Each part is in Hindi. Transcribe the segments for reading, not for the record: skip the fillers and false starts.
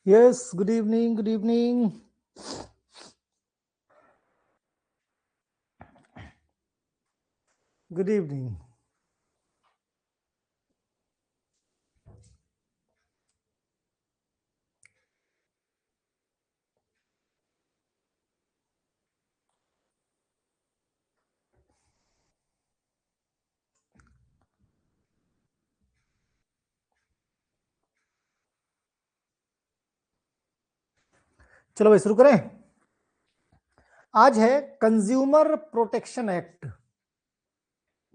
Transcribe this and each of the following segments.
Yes, good evening, good evening. Good evening. चलो भाई शुरू करें। आज है consumer protection act.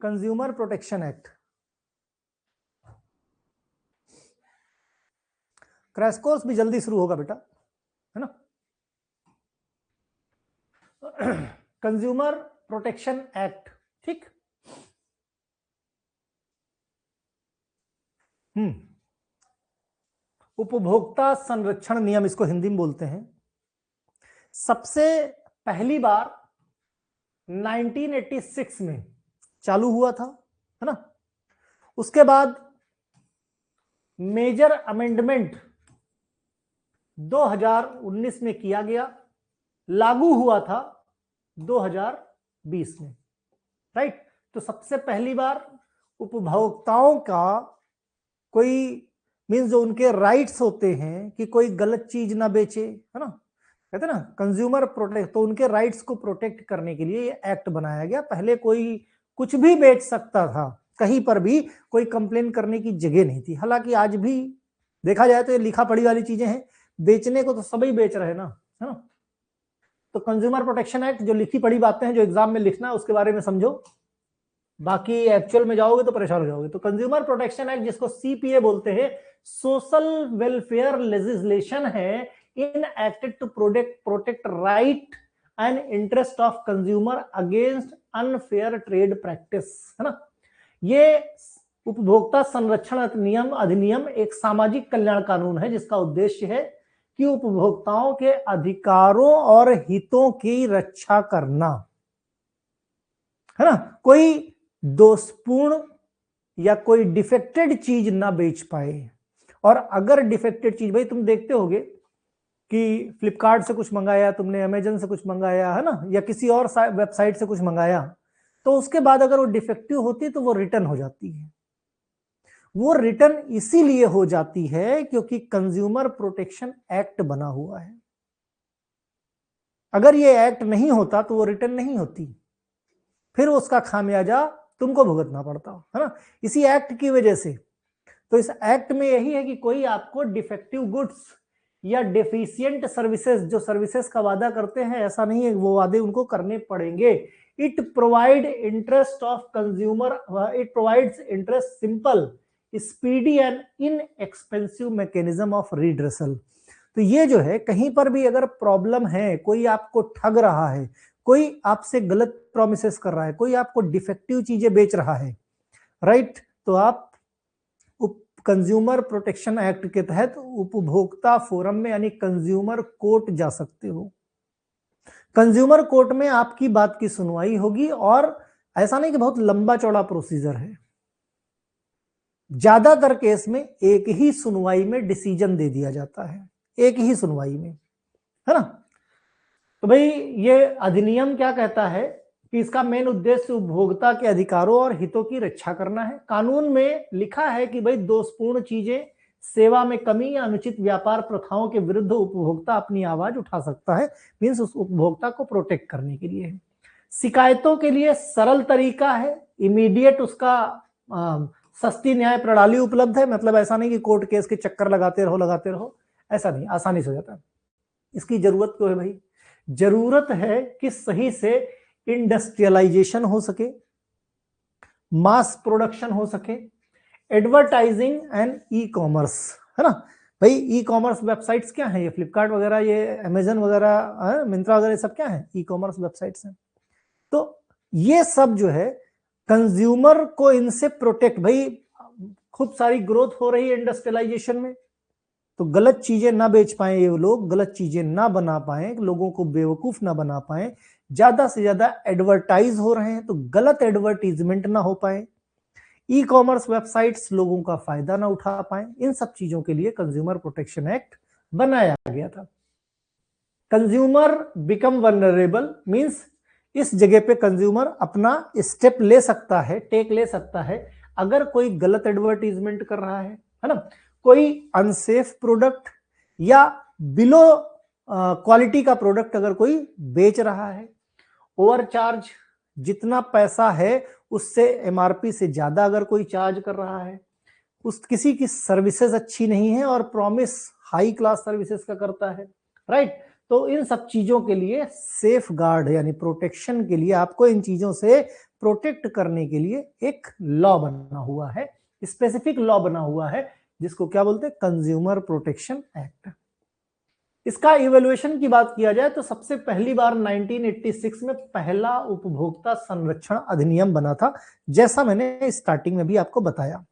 Consumer protection act crash course भी जल्दी शुरू होगा बेटा, है ना। कंज्यूमर प्रोटेक्शन एक्ट, ठीक। उपभोक्ता संरक्षण नियम इसको हिंदी में बोलते हैं। सबसे पहली बार 1986 में चालू हुआ था, है ना। उसके बाद मेजर अमेंडमेंट 2019 में किया गया, लागू हुआ था 2020 में, राइट। तो सबसे पहली बार उपभोक्ताओं का कोई मीन्स जो उनके राइट्स होते हैं कि कोई गलत चीज ना बेचे, है ना, कहते हैं ना कंज्यूमर प्रोटेक्ट, तो उनके राइट्स को प्रोटेक्ट करने के लिए ये एक्ट बनाया गया। पहले कोई कुछ भी बेच सकता था, कहीं पर भी कोई कंप्लेन करने की जगह नहीं थी। हालांकि आज भी देखा जाए तो ये लिखा पढ़ी वाली चीजें हैं, बेचने को तो सभी बेच रहे हैं ना, है ना। तो कंज्यूमर प्रोटेक्शन एक्ट जो लिखी पढ़ी बातें हैं जो एग्जाम में लिखना है उसके बारे में समझो, बाकी एक्चुअल में जाओगे तो परेशान हो जाओगे। तो कंज्यूमर प्रोटेक्शन एक्ट जिसको सीपीए बोलते हैं, सोशल वेलफेयर लेजिस्लेशन है, enacted to protect right and interest of consumer against unfair trade practice, है ना। ये उपभोक्ता संरक्षण अधिनियम एक सामाजिक कल्याण कानून है जिसका उद्देश्य है कि उपभोक्ताओं के अधिकारों और हितों की रक्षा करना, है ना। कोई दोषपूर्ण या कोई डिफेक्टेड चीज ना बेच पाए। और अगर डिफेक्टेड चीज, भाई तुम देखते होगे कि फ्लिपकार्ट से कुछ मंगाया तुमने, अमेजन से कुछ मंगाया, है ना, या किसी और वेबसाइट से कुछ मंगाया, तो उसके बाद अगर वो डिफेक्टिव होती तो वो रिटर्न हो जाती है। वो रिटर्न इसीलिए हो जाती है क्योंकि कंज्यूमर प्रोटेक्शन एक्ट बना हुआ है। अगर ये एक्ट नहीं होता तो वो रिटर्न नहीं होती, फिर उसका खामियाजा तुमको भुगतना पड़ता, है ना, इसी एक्ट की वजह से। तो इस एक्ट में यही है कि कोई आपको डिफेक्टिव गुड्स या डेफिशिएंट सर्विसेज, जो सर्विसेज का वादा करते हैं ऐसा नहीं है, वो वादे उनको करने पड़ेंगे। It provide interest of consumer, it provides interest simple speedy and inexpensive mechanism of redressal. तो ये जो है, कहीं पर भी अगर प्रॉब्लम है, कोई आपको ठग रहा है, कोई आपसे गलत प्रोमिसेस कर रहा है, कोई आपको डिफेक्टिव चीजें बेच रहा है, राइट, तो आप कंज्यूमर प्रोटेक्शन एक्ट के तहत उपभोक्ता फोरम में यानी कंज्यूमर कोर्ट जा सकते हो। कंज्यूमर कोर्ट में आपकी बात की सुनवाई होगी, और ऐसा नहीं कि बहुत लंबा चौड़ा प्रोसीजर है, ज्यादातर केस में एक ही सुनवाई में डिसीजन दे दिया जाता है, एक ही सुनवाई में, है ना। तो भाई ये अधिनियम क्या कहता है कि इसका मेन उद्देश्य उपभोक्ता के अधिकारों और हितों की रक्षा करना है। कानून में लिखा है कि भाई दोषपूर्ण चीजें, सेवा में कमी या अनुचित व्यापार प्रथाओं के विरुद्ध उपभोक्ता अपनी आवाज उठा सकता है, मीन्स उस उपभोक्ता को प्रोटेक्ट करने के लिए है। शिकायतों के लिए सरल तरीका है, इमीडिएट उसका सस्ती न्याय प्रणाली उपलब्ध है। मतलब ऐसा नहीं कि कोर्ट केस के चक्कर लगाते रहो, ऐसा नहीं, आसानी से हो जाता है। इसकी जरूरत क्यों है भाई? जरूरत है कि सही से इंडस्ट्रियलाइजेशन हो सके, मास प्रोडक्शन हो सके, एडवर्टाइजिंग एंड ई कॉमर्स, है ना। भाई ई कॉमर्स वेबसाइट्स क्या है? ये फ्लिपकार्ट वगैरह, ये अमेजन वगैरह, मिंत्रा वगैरह, सब क्या है? ई कॉमर्स वेबसाइट्स हैं। तो ये सब जो है कंज्यूमर को इनसे प्रोटेक्ट, भाई खूब सारी ग्रोथ हो रही है इंडस्ट्रियलाइजेशन में, तो गलत चीजें ना बेच पाए ये लोग, गलत चीजें ना बना पाए, लोगों को बेवकूफ ना बना पाए, ज्यादा से ज्यादा एडवर्टाइज हो रहे हैं तो गलत एडवर्टीजमेंट ना हो पाए, ई कॉमर्स वेबसाइट्स लोगों का फायदा ना उठा पाए, इन सब चीजों के लिए कंज्यूमर प्रोटेक्शन एक्ट बनाया गया था। कंज्यूमर बिकम वल्नरेबल मींस इस जगह पे कंज्यूमर अपना स्टेप ले सकता है, टेक ले सकता है अगर कोई गलत एडवर्टीजमेंट कर रहा है ना, कोई अनसेफ प्रोडक्ट या बिलो क्वालिटी का प्रोडक्ट अगर कोई बेच रहा है, ओवरचार्ज, जितना पैसा है उससे एमआरपी से ज्यादा अगर कोई चार्ज कर रहा है, उस किसी की सर्विसेज अच्छी नहीं है और प्रॉमिस हाई क्लास सर्विसेज का करता है, राइट। तो इन सब चीजों के लिए सेफ गार्ड यानी प्रोटेक्शन के लिए आपको इन चीजों से प्रोटेक्ट करने के लिए एक लॉ बना हुआ है, स्पेसिफिक लॉ बना हुआ है जिसको क्या बोलते हैं, कंज्यूमर प्रोटेक्शन एक्ट। इसका इवैल्यूएशन की बात किया जाए तो सबसे पहली बार 1986 में पहला उपभोक्ता संरक्षण अधिनियम बना था, जैसा मैंने स्टार्टिंग में भी आपको बताया।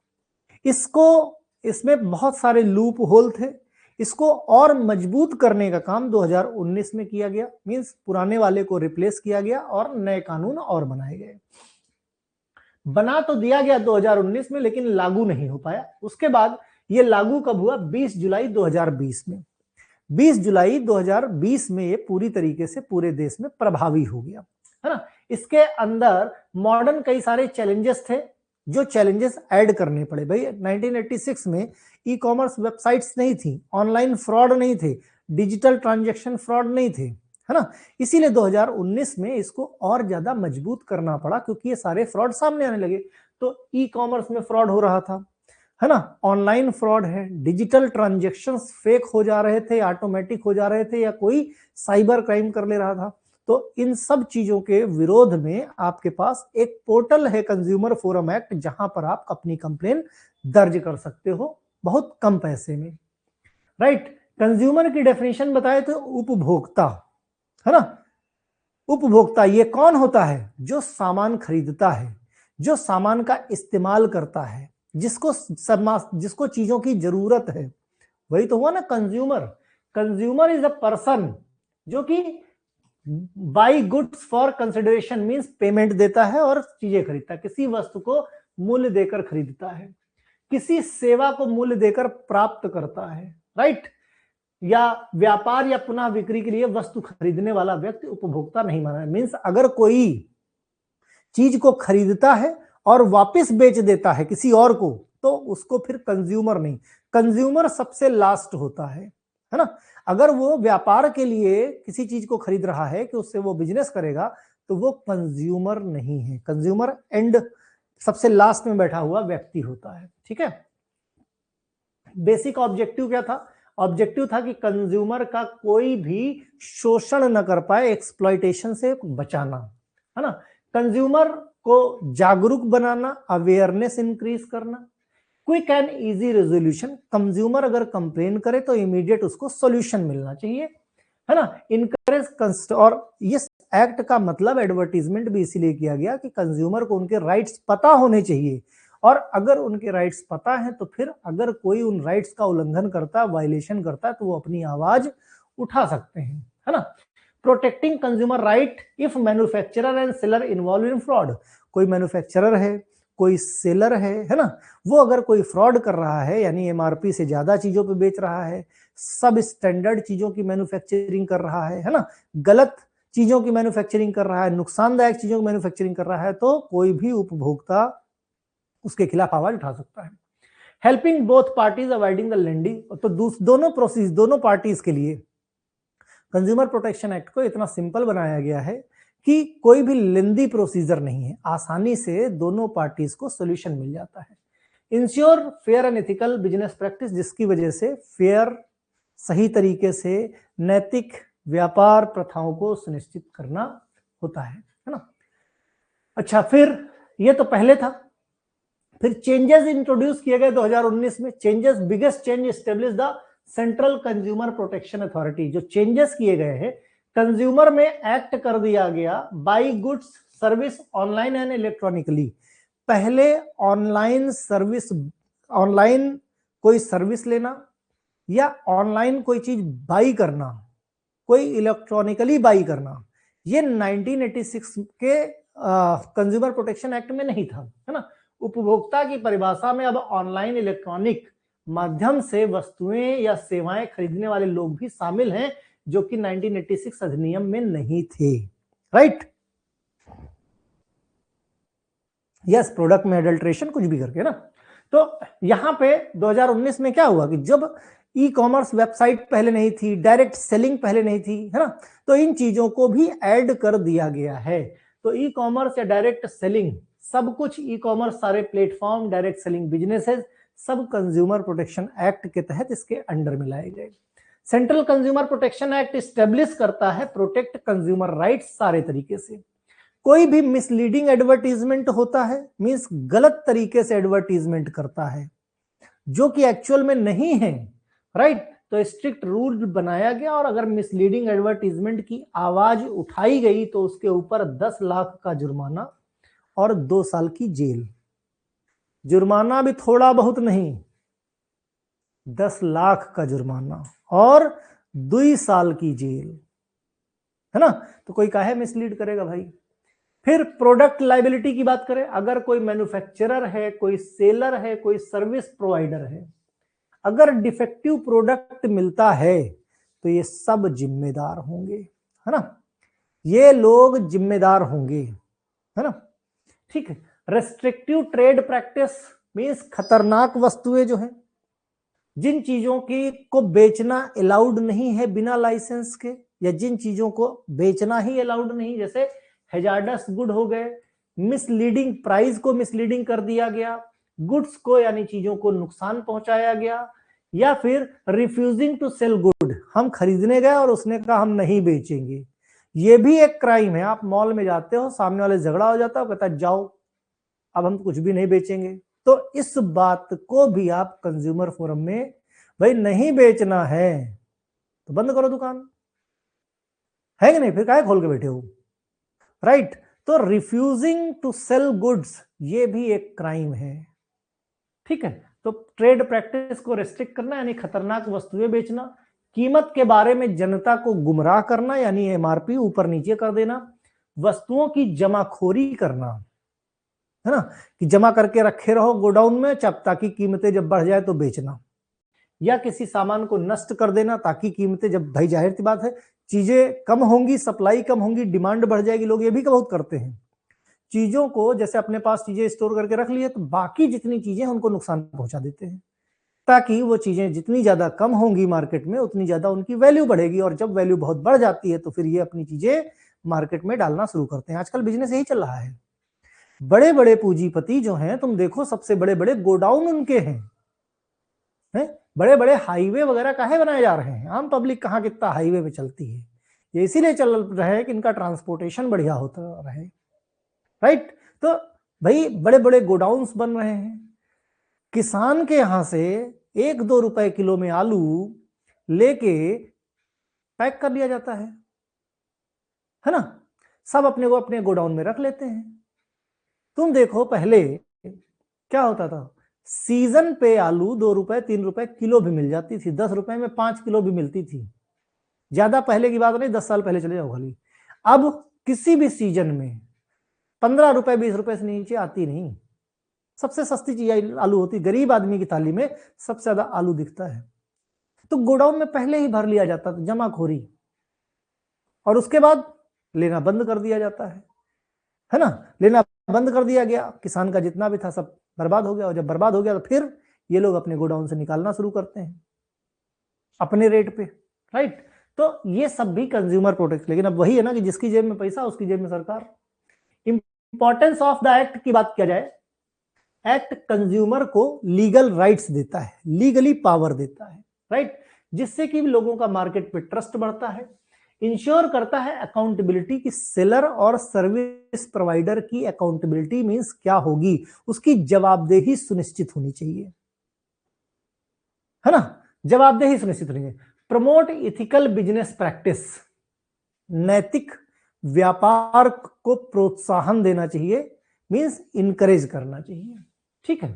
इसमें बहुत सारे लूप होल थे, इसको और मजबूत करने का काम 2019 में किया गया, मींस पुराने वाले को रिप्लेस किया गया और नए कानून और बनाए गए। बना तो दिया गया 2019 में, लेकिन लागू नहीं हो पाया। उसके बाद ये लागू कब हुआ, 20 जुलाई 2020 में। 20 जुलाई 2020 में ये पूरी तरीके से पूरे देश में प्रभावी हो गया, है ना। इसके अंदर मॉडर्न कई सारे चैलेंजेस थे, जो चैलेंजेस ऐड करने पड़े। भाई 1986 में ई कॉमर्स वेबसाइट्स नहीं थी, ऑनलाइन फ्रॉड नहीं थे, डिजिटल ट्रांजैक्शन फ्रॉड नहीं थे, है ना। इसीलिए 2019 में इसको और ज्यादा मजबूत करना पड़ा, क्योंकि ये सारे फ्रॉड सामने आने लगे। तो ई कॉमर्स में फ्रॉड हो रहा था, है ना, ऑनलाइन फ्रॉड है, डिजिटल ट्रांजैक्शंस फेक हो जा रहे थे, ऑटोमेटिक हो जा रहे थे, या कोई साइबर क्राइम कर ले रहा था। तो इन सब चीजों के विरोध में आपके पास एक पोर्टल है, कंज्यूमर फोरम एक्ट, जहां पर आप अपनी कंप्लेन दर्ज कर सकते हो बहुत कम पैसे में, राइट। कंज्यूमर की डेफिनेशन बताए तो उपभोक्ता, है ना। उपभोक्ता ये कौन होता है, जो सामान खरीदता है, जो सामान का इस्तेमाल करता है, जिसको चीजों की जरूरत है, वही तो हुआ ना consumer. Consumer is a person जो कि by goods for consideration means payment देता है और चीजें खरीदता है, किसी वस्तु को मूल्य देकर खरीदता है, किसी सेवा को मूल्य देकर प्राप्त करता है, राइट। या व्यापार या पुनः बिक्री के लिए वस्तु खरीदने वाला व्यक्ति उपभोक्ता नहीं माना। मींस अगर कोई चीज को खरीदता है और वापस बेच देता है किसी और को, तो उसको फिर कंज्यूमर नहीं, कंज्यूमर सबसे लास्ट होता है ना। अगर वो व्यापार के लिए किसी चीज को खरीद रहा है कि उससे वो बिजनेस करेगा, तो वो कंज्यूमर नहीं है। कंज्यूमर एंड सबसे लास्ट में बैठा हुआ व्यक्ति होता है, ठीक है। बेसिक ऑब्जेक्टिव क्या था, ऑब्जेक्टिव था कि कंज्यूमर का कोई भी शोषण न कर पाए, एक्सप्लॉइटेशन से बचाना, है ना। कंज्यूमर को जागरूक बनाना, अवेयरनेस इंक्रीज करना, quick and easy resolution. Consumer अगर कंप्लेन करे तो इमीडिएट उसको सॉल्यूशन मिलना चाहिए, है ना। इनकरेज, और इस एक्ट का मतलब एडवर्टीजमेंट भी इसीलिए किया गया कि कंज्यूमर को उनके राइट्स पता होने चाहिए, और अगर उनके राइट्स पता है तो फिर अगर कोई उन राइट्स का उल्लंघन करता है, वायलेशन करता है, तो वो अपनी आवाज उठा सकते हैं, है ना। Protecting consumer right if manufacturer and seller involve in fraud. कोई मैन्युफैक्चरर है, कोई सेलर है ना, वो अगर कोई फ्रॉड कर रहा है, यानी एमआरपी से ज्यादा चीजों पे बेच रहा है, सब स्टैंडर्ड चीजों की मैन्युफैक्चरिंग कर रहा है ना, गलत चीजों की मैन्युफैक्चरिंग कर रहा है, नुकसानदायक चीजों की मैन्युफैक्चरिंग कर रहा है, तो कोई भी उपभोक्ता उसके खिलाफ आवाज उठा सकता है। Helping both parties avoiding the lending. तो दोनों पार्टीज के लिए कंज्यूमर प्रोटेक्शन एक्ट को इतना सिंपल बनाया गया है कि कोई भी लेंदी प्रोसीजर नहीं है, आसानी से दोनों पार्टीज को सोल्यूशन मिल जाता है। Ensure fair and ethical business practice, जिसकी वजह से फेयर, सही तरीके से नैतिक व्यापार प्रथाओं को सुनिश्चित करना होता है ना। अच्छा, फिर ये तो पहले था, फिर चेंजेस इंट्रोड्यूस किए गए 2019 में। Changes, biggest change establish the central consumer protection authority. जो चेंजेस किए गए हैं, कंज्यूमर में एक्ट कर दिया गया by goods service online and electronically. पहले ऑनलाइन कोई सर्विस लेना या ऑनलाइन कोई चीज बाई करना, कोई इलेक्ट्रॉनिकली बाई करना, ये 1986 के कंज्यूमर प्रोटेक्शन एक्ट में नहीं था, है ना। उपभोक्ता की परिभाषा में अब ऑनलाइन, इलेक्ट्रॉनिक माध्यम से वस्तुएं या सेवाएं खरीदने वाले लोग भी शामिल हैं, जो कि 1986 अधिनियम में नहीं थे। राइट, यस, प्रोडक्ट में एडल्ट्रेशन कुछ भी करके ना। तो यहां पे 2019 में क्या हुआ कि जब ई कॉमर्स वेबसाइट पहले नहीं थी, डायरेक्ट सेलिंग पहले नहीं थी, है ना, तो इन चीजों को भी ऐड कर दिया गया है। तो ई कॉमर्स या डायरेक्ट सेलिंग, सब कुछ ई कॉमर्स, सारे प्लेटफॉर्म, डायरेक्ट सेलिंग बिजनेसेस, सब कंज्यूमर प्रोटेक्शन एक्ट के तहत इसके अंडर में लाए गए। Central consumer protection act establish करता है प्रोटेक्ट कंज्यूमर राइट्स सारे तरीके से। कोई भी मिसलीडिंग एडवर्टीजमेंट होता है, मींस गलत तरीके से एडवर्टीजमेंट करता है जो कि एक्चुअल में नहीं है, राइट, तो स्ट्रिक्ट रूल बनाया गया, और अगर मिसलीडिंग एडवर्टीजमेंट की आवाज उठाई गई तो उसके ऊपर 10 लाख का जुर्माना और 2 साल की जेल। जुर्माना भी थोड़ा बहुत नहीं, 10 लाख का जुर्माना और 2 साल की जेल, है ना। तो कोई काहे मिसलीड करेगा भाई। फिर प्रोडक्ट लाइबिलिटी की बात करें, अगर कोई मैन्युफैक्चरर है, कोई सेलर है, कोई सर्विस प्रोवाइडर है, अगर डिफेक्टिव प्रोडक्ट मिलता है तो ये सब जिम्मेदार होंगे, है ना, ये लोग जिम्मेदार होंगे, है ना। ठीक है, रेस्ट्रिक्टिव ट्रेड प्रैक्टिस मींस खतरनाक वस्तुएं जो हैं, जिन चीजों की को बेचना अलाउड नहीं है बिना लाइसेंस के, या जिन चीजों को बेचना ही अलाउड नहीं, जैसे हैजार्डस गुड हो गए, मिसलीडिंग प्राइस को मिसलीडिंग कर दिया गया, गुड्स को यानी चीजों को नुकसान पहुंचाया गया, या फिर रिफ्यूजिंग टू सेल गुड, हम खरीदने गए और उसने कहा हम नहीं बेचेंगे, ये भी एक क्राइम है। आप मॉल में जाते हो, सामने वाले झगड़ा हो जाता है, कहता है जाओ अब हम कुछ भी नहीं बेचेंगे, तो इस बात को भी आप कंज्यूमर फोरम में, भाई नहीं बेचना है तो बंद करो दुकान, है कि नहीं, फिर काहे खोल के बैठे हो, राइट। तो रिफ्यूजिंग टू सेल गुड्स ये भी एक क्राइम है, ठीक है। तो ट्रेड प्रैक्टिस को रेस्ट्रिक्ट करना यानी खतरनाक वस्तुएं बेचना, कीमत के बारे में जनता को गुमराह करना यानी एमआरपी ऊपर नीचे कर देना, वस्तुओं की जमाखोरी करना, है ना, कि जमा करके रखे रहो गोडाउन में ताकि कीमतें जब बढ़ जाए तो बेचना, या किसी सामान को नष्ट कर देना ताकि कीमतें जब, भाई जाहिर सी बात है चीजें कम होंगी, सप्लाई कम होंगी, डिमांड बढ़ जाएगी, लोग ये भी बहुत करते हैं, चीजों को जैसे अपने पास चीजें स्टोर करके रख लिए तो बाकी जितनी चीजें उनको नुकसान पहुंचा देते हैं, ताकि वो चीजें जितनी ज्यादा कम होंगी मार्केट में उतनी ज्यादा उनकी वैल्यू बढ़ेगी, और जब वैल्यू बहुत बढ़ जाती है तो फिर ये अपनी चीजें मार्केट में डालना शुरू करते हैं। आजकल बिजनेस यही चल रहा है, बड़े बड़े पूंजीपति जो हैं, तुम देखो सबसे बड़े बड़े गोडाउन उनके हैं, बड़े बड़े हाईवे वगैरह काहे बनाए जा रहे हैं, आम पब्लिक कहाँ कितना हाईवे पे चलती है, ये इसीलिए चल रहा है कि इनका ट्रांसपोर्टेशन बढ़िया होता रहे, राइट। तो भाई बड़े बड़े गोडाउन्स बन रहे हैं, किसान के यहां से 1-2 रुपए किलो में आलू लेके पैक कर लिया जाता है ना, सब अपने को अपने गोडाउन में रख लेते हैं। तुम देखो पहले क्या होता था, सीजन पे आलू 2 रुपए 3 रुपए किलो भी मिल जाती थी, 10 रुपए में 5 किलो भी मिलती थी, ज्यादा पहले की बात नहीं, 10 साल पहले चले जाओ खाली। अब किसी भी सीजन में 15 रुपए 20 रुपए से नीचे आती नहीं, सबसे सस्ती चीज आलू होती, गरीब आदमी की थाली में सबसे ज्यादा आलू दिखता है, तो गोडाउन में पहले ही भर लिया जाता था, जमाखोरी, और उसके बाद लेना बंद कर दिया जाता है ना, लेना बंद कर दिया गया, किसान का जितना भी था सब बर्बाद हो गया, और जब बर्बाद हो गया तो फिर ये लोग अपने गोडाउन से निकालना शुरू करते हैं अपने रेट पे, राइट। तो ये सब भी कंज्यूमर प्रोटेक्ट, लेकिन अब वही है ना कि जिसकी जेब में पैसा उसकी जेब में सरकार। इंपॉर्टेंस ऑफ द एक्ट की बात किया जाए, एक्ट कंज्यूमर को लीगल राइट्स देता है, लीगली पावर देता है, राइट, जिससे कि लोगों का मार्केट पे ट्रस्ट बढ़ता है, इंश्योर करता है अकाउंटेबिलिटी की, सेलर और सर्विस प्रोवाइडर की अकाउंटेबिलिटी मींस क्या होगी, उसकी जवाबदेही सुनिश्चित होनी चाहिए, है ना, जवाबदेही सुनिश्चित होनी चाहिए। प्रमोट इथिकल बिजनेस प्रैक्टिस, नैतिक व्यापार को प्रोत्साहन देना चाहिए, मींस इनकरेज करना चाहिए, ठीक है।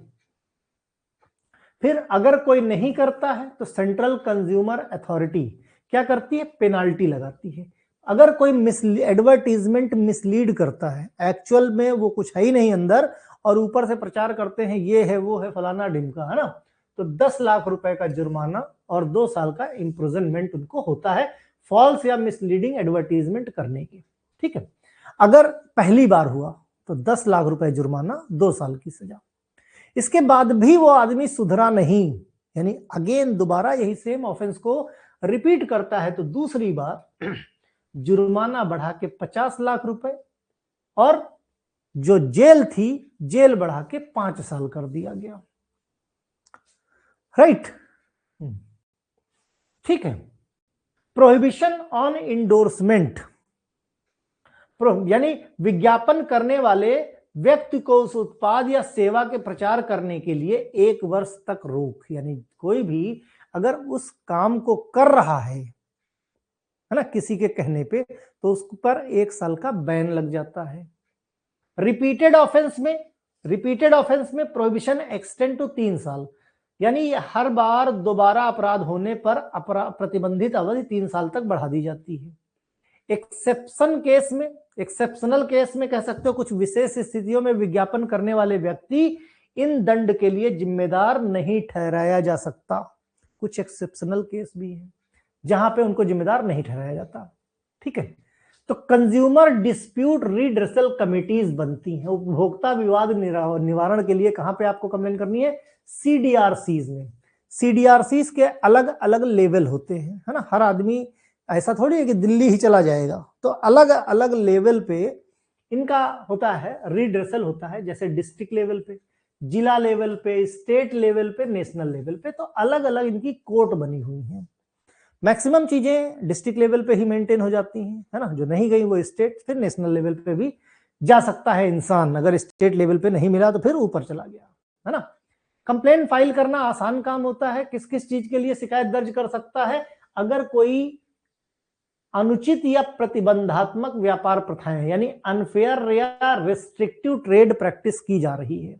फिर अगर कोई नहीं करता है तो सेंट्रल कंज्यूमर अथॉरिटी क्या करती है, पेनाल्टी लगाती है। अगर कोई एडवर्टीजमेंट मिसलीड करता है, एक्चुअल में वो कुछ है ही नहीं अंदर, और ऊपर से प्रचार करते हैं ये है वो है फलाना ढिमका, है ना, तो 10 लाख रुपए का जुर्माना और 2 साल का इम्प्रिजनमेंट उनको होता है फॉल्स या मिसलीडिंग एडवर्टीजमेंट करने की। ठीक है, अगर पहली बार हुआ तो 10 लाख रुपए जुर्माना, 2 साल की सजा। इसके बाद भी वो आदमी सुधरा नहीं, यानी अगेन दोबारा यही सेम ऑफेंस को रिपीट करता है, तो दूसरी बार जुर्माना बढ़ा के 50 लाख रुपए और जो जेल थी, जेल बढ़ा के 5 साल कर दिया गया। राइट, ठीक है। प्रोहिबिशन ऑन इंडोर्समेंट, यानी विज्ञापन करने वाले व्यक्ति को उस उत्पाद या सेवा के प्रचार करने के लिए 1 वर्ष तक रोक, यानी कोई भी अगर उस काम को कर रहा है ना किसी के कहने पे, तो उस पर 1 साल का बैन लग जाता है। रिपीटेड ऑफेंस में प्रोहिबिशन एक्सटेंड टू 3 साल, यानी हर बार दोबारा अपराध होने पर प्रतिबंधित अवधि 3 साल तक बढ़ा दी जाती है। एक्सेप्शनल केस में कह सकते हो कुछ विशेष स्थितियों में विज्ञापन करने वाले व्यक्ति इन दंड के लिए जिम्मेदार नहीं ठहराया जा सकता। कुछ एक्सेप्शनल केस भी है जहां पे उनको जिम्मेदार नहीं ठहराया जाता। ठीक है, तो कंज्यूमर डिस्प्यूट रिड्रेसल कमिटीज बनती हैं उपभोक्ता विवाद निवारण के लिए। कहां पे आपको कंप्लेन करनी है? सीडीआरसीज में। सीडीआरसीज के अलग अलग लेवल होते हैं, है ना। हर आदमी ऐसा थोड़ी है कि दिल्ली ही चला जाएगा, तो अलग अलग लेवल पे इनका होता है, रिड्रेसल होता है, जैसे डिस्ट्रिक्ट लेवल पे, जिला लेवल पे, स्टेट लेवल पे, नेशनल लेवल पे, तो अलग अलग इनकी कोर्ट बनी हुई है। मैक्सिमम चीजें डिस्ट्रिक्ट लेवल पे ही मेंटेन हो जाती हैं, है ना। जो नहीं गई वो स्टेट, फिर नेशनल लेवल पे भी जा सकता है इंसान, अगर स्टेट लेवल पे नहीं मिला तो फिर ऊपर चला गया, है ना। कंप्लेन फाइल करना आसान काम होता है। किस किस चीज के लिए शिकायत दर्ज कर सकता है? अगर कोई अनुचित या प्रतिबंधात्मक व्यापार प्रथाएं, यानी अनफेयर या रिस्ट्रिक्टिव ट्रेड प्रैक्टिस की जा रही है,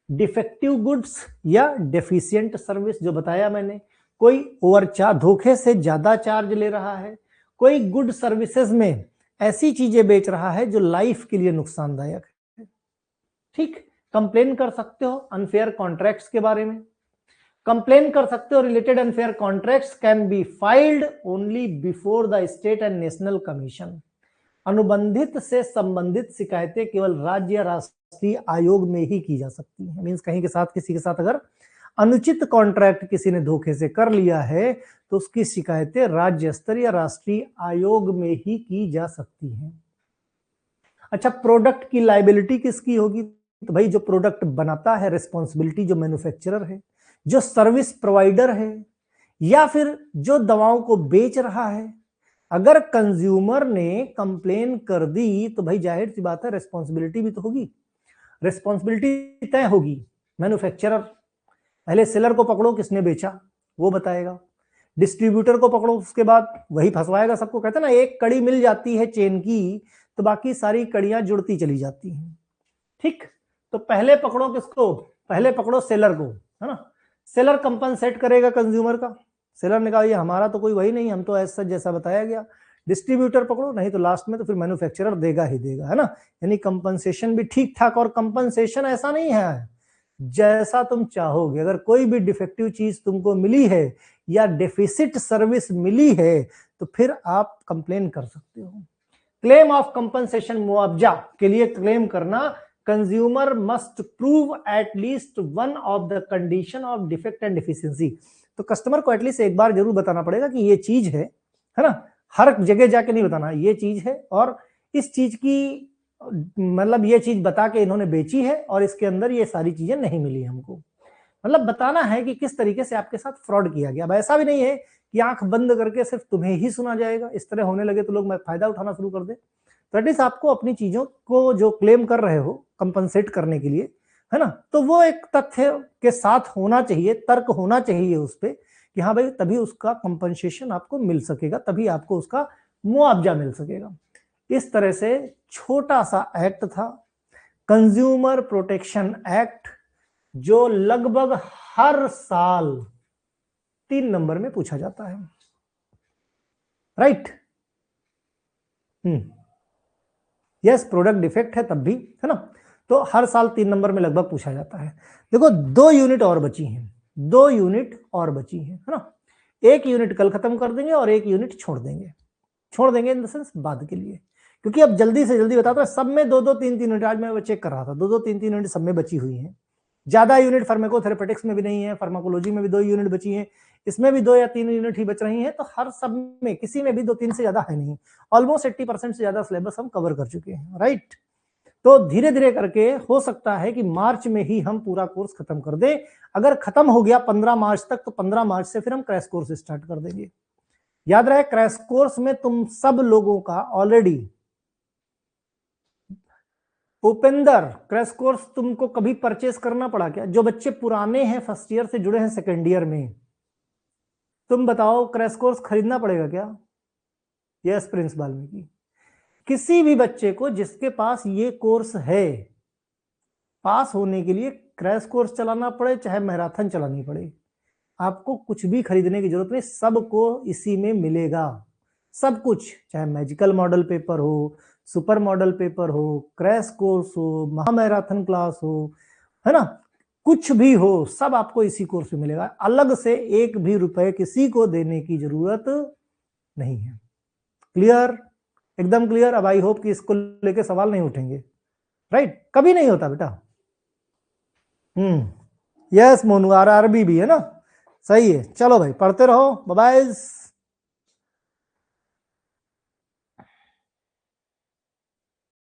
डिफेक्टिव गुड्स या डेफिशिएंट सर्विस, जो बताया मैंने, कोई धोखे से ज्यादा चार्ज ले रहा है, कोई गुड सर्विसेज में ऐसी चीजें बेच रहा है जो लाइफ के लिए नुकसानदायक है। ठीक, कंप्लेन कर सकते हो अनफेयर कॉन्ट्रैक्ट्स के बारे में, कंप्लेन कर सकते हो related unfair contracts can be filed only before the state and national commission. अनुबंधित से संबंधित शिकायतें केवल राज्य या राष्ट्रीय आयोग में ही की जा सकती है। मींस कहीं के साथ, किसी के साथ अगर अनुचित कॉन्ट्रैक्ट किसी ने धोखे से कर लिया है तो उसकी शिकायतें राज्य स्तर या राष्ट्रीय आयोग में ही की जा सकती हैं। अच्छा, प्रोडक्ट की लायबिलिटी किसकी होगी? तो भाई जो प्रोडक्ट बनाता है, रिस्पॉन्सिबिलिटी जो मैन्युफैक्चरर है, जो सर्विस प्रोवाइडर है, या फिर जो दवाओं को बेच रहा है। अगर कंज्यूमर ने कंप्लेन कर दी तो भाई जाहिर सी बात है रिस्पॉन्सिबिलिटी भी तो होगी, रिस्पॉन्सिबिलिटी तय होगी। मैन्युफैक्चरर, पहले सेलर को पकड़ो किसने बेचा वो बताएगा, डिस्ट्रीब्यूटर को पकड़ो उसके बाद वही फंसवाएगा सबको। कहते हैं ना, एक कड़ी मिल जाती है चेन की तो बाकी सारी कड़ियां जुड़ती चली जाती हैं। ठीक, तो पहले पकड़ो किसको? पहले पकड़ो सेलर को, है ना। सेलर कंपनसेट करेगा कंज्यूमर का, सेलर ने कहा ये हमारा तो कोई वही नहीं, हम तो ऐसा जैसा बताया गया। डिस्ट्रीब्यूटर पकड़ो, नहीं तो लास्ट में तो फिर मैन्युफैक्चरर देगा ही देगा, है ना। यानी कंपनसेशन भी ठीक ठाक, और कंपनसेशन ऐसा नहीं है जैसा तुम चाहोगे। अगर कोई भी डिफेक्टिव चीज तुमको मिली है या डेफिसिट सर्विस मिली है तो फिर आप कंप्लेन कर सकते हो। क्लेम ऑफ कंपनसेशन, मुआवजा के लिए क्लेम करना, consumer must prove at least one of the condition of defect and deficiency. तो कस्टमर को एटलीस्ट एक बार जरूर बताना पड़ेगा कि ये चीज है ना। हर जगह जाके नहीं बताना ये चीज है और इस चीज की मतलब ये चीज बता के इन्होंने बेची है और इसके अंदर ये सारी चीजें नहीं मिली हमको। मतलब बताना है कि किस तरीके से आपके साथ फ्रॉड किया गया। अब ऐसा भी नहीं है कि आंख बंद करके सिर्फ तुम्हें ही सुना जाएगा, इस तरह होने लगे तो लोग फायदा उठाना शुरू कर दे। तो एटलीस्ट आपको अपनी चीजों को जो क्लेम कर रहे हो कंपनसेट करने के लिए, है ना, तो वो एक तथ्य के साथ होना चाहिए, तर्क होना चाहिए उस पर कि हाँ भाई, तभी उसका कंपनसेशन आपको मिल सकेगा, तभी आपको उसका मुआवजा मिल सकेगा। इस तरह से छोटा सा एक्ट था कंज्यूमर प्रोटेक्शन एक्ट, जो लगभग हर साल 3 नंबर में पूछा जाता है। राइट, यस, प्रोडक्ट डिफेक्ट है तब भी, है ना। तो हर साल 3 नंबर में लगभग पूछा जाता है। देखो 2 यूनिट और बची हैं, 2 यूनिट और बची हैं, है ना। 1 यूनिट कल खत्म कर देंगे और 1 यूनिट छोड़ देंगे इन द सेंस बाद के लिए, क्योंकि अब जल्दी से जल्दी बताता है, सब में 2-2 3-3 यूनिट, आज मैं चेक कर रहा था 2-2 3-3 यूनिट सब में बची हुई हैं। ज्यादा यूनिट फार्माकोथेरेपेटिक्स में भी नहीं है, फार्माकोलॉजी में भी 2 यूनिट बची हैं, इसमें भी 2 या 3 यूनिट ही बच रही हैं, तो हर सब में किसी में भी 2-3 से ज्यादा है नहीं। ऑलमोस्ट 80% से ज्यादा सिलेबस हम कवर कर चुके हैं, राइट। तो धीरे धीरे करके हो सकता है कि मार्च में ही हम पूरा कोर्स खत्म कर दें। अगर खत्म हो गया 15 मार्च तक, तो 15 मार्च से फिर हम क्रैश कोर्स स्टार्ट कर देंगे। याद रहे क्रैश कोर्स में तुम सब लोगों का ऑलरेडी, उपेंद्र, क्रैश कोर्स तुमको कभी परचेस करना पड़ा क्या? जो बच्चे पुराने हैं, फर्स्ट ईयर से जुड़े हैं सेकेंड ईयर में, तुम बताओ क्रैश कोर्स खरीदना पड़ेगा क्या? Yes Prince Valmiki. किसी भी बच्चे को जिसके पास ये कोर्स है, पास होने के लिए क्रैश कोर्स चलाना पड़े चाहे मैराथन चलानी पड़े, आपको कुछ भी खरीदने की जरूरत नहीं, सबको इसी में मिलेगा। सब कुछ, चाहे मैजिकल मॉडल पेपर हो, सुपर मॉडल पेपर हो, क्रैश कोर्स हो, महा मैराथन क्लास हो, है ना, कुछ भी हो, सब आपको इसी कोर्स में मिलेगा। अलग से 1 भी रुपए किसी को देने की जरूरत नहीं है। क्लियर? एकदम क्लियर। अब आई होप कि इसको लेके सवाल नहीं उठेंगे, राइट। कभी नहीं होता बेटा। यस मोनू, आरआरबी भी है ना, सही है। चलो भाई पढ़ते रहो, बाय बाय।